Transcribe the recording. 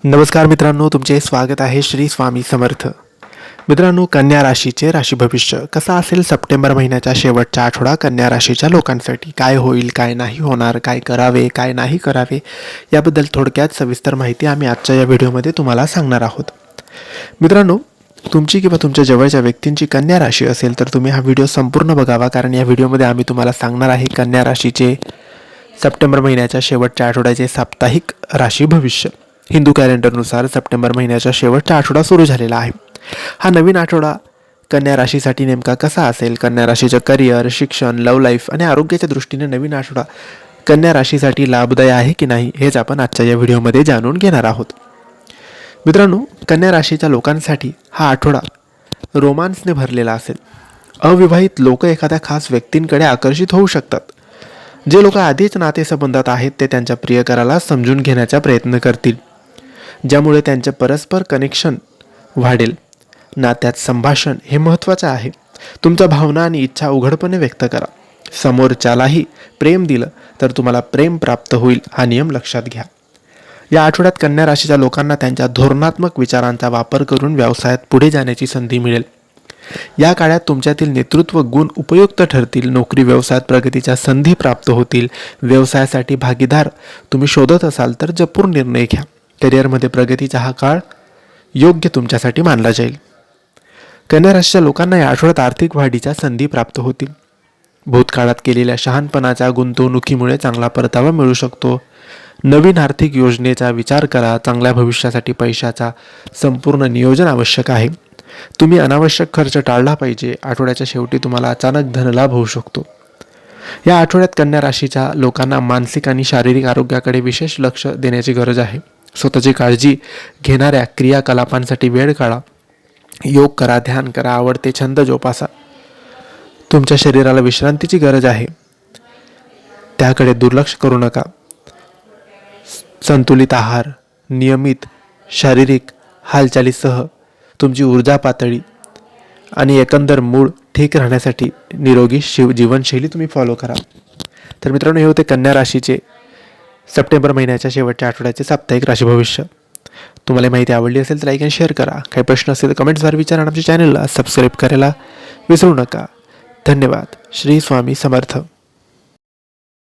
नमस्कार मित्रांनो, तुमचे स्वागत आहे श्री स्वामी समर्थ. मित्रांनो, कन्या राशीचे राशी भविष्य कसं असेल सप्टेंबर महिन्याच्या शेवटचा आठवडा कन्या राशीच्या लोकांसाठी. काय होईल, काय नाही होणार, काय करावे, काय नाही करावे याबद्दल थोडक्यात सविस्तर माहिती आम्ही आजच्या या व्हिडिओमध्ये तुम्हाला सांगणार आहोत. मित्रांनो, तुमची किंवा तुमच्या जवळच्या व्यक्तींची कन्या राशी असेल तर तुम्ही हा व्हिडिओ संपूर्ण बघावा, कारण या व्हिडिओमध्ये आम्ही तुम्हाला सांगणार आहे कन्या राशीचे सप्टेंबर महिन्याच्या शेवटच्या आठवड्याचे साप्ताहिक राशी भविष्य. हिंदू कॅलेंडरनुसार सप्टेंबर महिन्याचा शेवटचा आठवडा सुरू झालेला आहे. हा नवीन आठवडा कन्या राशीसाठी नेमका कसा असेल, कन्या राशीचं करिअर, शिक्षण, लव्ह लाईफ आणि आरोग्याच्या दृष्टीने नवीन आठवडा कन्या राशीसाठी लाभदायी आहे की नाही हेच आपण आजच्या या व्हिडिओमध्ये जाणून घेणार आहोत. मित्रांनो, कन्या राशीच्या लोकांसाठी हा आठवडा रोमांसने भरलेला असेल. अविवाहित लोक एखाद्या खास व्यक्तींकडे आकर्षित होऊ शकतात. जे लोक आधीच नातेसंबंधात आहेत ते त्यांच्या प्रियकराला समजून घेण्याचा प्रयत्न करतील, ज्यामुळे त्यांचे परस्पर कनेक्शन वाढेल. नात्यात संभाषण हे महत्त्वाचे आहे. तुमच्या भावना आणि इच्छा उघडपणे व्यक्त करा. समोरच्यालाही प्रेम दिलं तर तुम्हाला प्रेम प्राप्त होईल, हा नियम लक्षात घ्या. या आठवड्यात कन्या राशीच्या लोकांना त्यांच्या धोरणात्मक विचारांचा वापर करून व्यवसायात पुढे जाण्याची संधी मिळेल. या काळात तुमच्यातील नेतृत्व गुण उपयुक्त ठरतील. नोकरी व्यवसायात प्रगतीच्या संधी प्राप्त होतील. व्यवसायासाठी भागीदार तुम्ही शोधत असाल तर जपून निर्णय घ्या. करिअरमध्ये प्रगतीचा हा काळ योग्य तुमच्यासाठी मानला जाईल. कन्या राशीच्या लोकांना या आठवड्यात आर्थिक वाढीच्या संधी प्राप्त होतील. भूतकाळात केलेल्या शहाणपणाच्या गुंतवणुकीमुळे चांगला परतावा मिळू शकतो. नवीन आर्थिक योजनेचा विचार करा. चांगल्या भविष्यासाठी पैशाचा संपूर्ण नियोजन आवश्यक आहे. तुम्ही अनावश्यक खर्च टाळला पाहिजे. आठवड्याच्या शेवटी तुम्हाला अचानक धनलाभ होऊ शकतो. या आठवड्यात कन्या राशीच्या लोकांना मानसिक आणि शारीरिक आरोग्याकडे विशेष लक्ष देण्याची गरज आहे. स्वतःची काळजी घेणाऱ्या क्रियाकलापांसाठी वेळ काढा. योग करा, ध्यान करा, आवडते छंद जोपासा. तुमच्या शरीराला विश्रांतीची गरज आहे, त्याकडे दुर्लक्ष करू नका. संतुलित आहार, नियमित शारीरिक हालचालीसह तुमची ऊर्जा पातळी आणि एकंदर मूड ठीक राहण्यासाठी निरोगी जीवनशैली तुम्ही फॉलो करा. तर मित्रांनो, हे होते कन्या राशीचे सप्टेंबर महिन्याच्या शेवटच्या आठवड्याचे साप्ताहिक राशी भविष्य. तुम्हाला माहिती आवडली असेल तर लाईक आणि शेअर करा. काही प्रश्न असेल तर कमेंट्सद्वारे विचारा. आमच्या चॅनलला सबस्क्राईब करायला विसरू नका. धन्यवाद. श्री स्वामी समर्थ.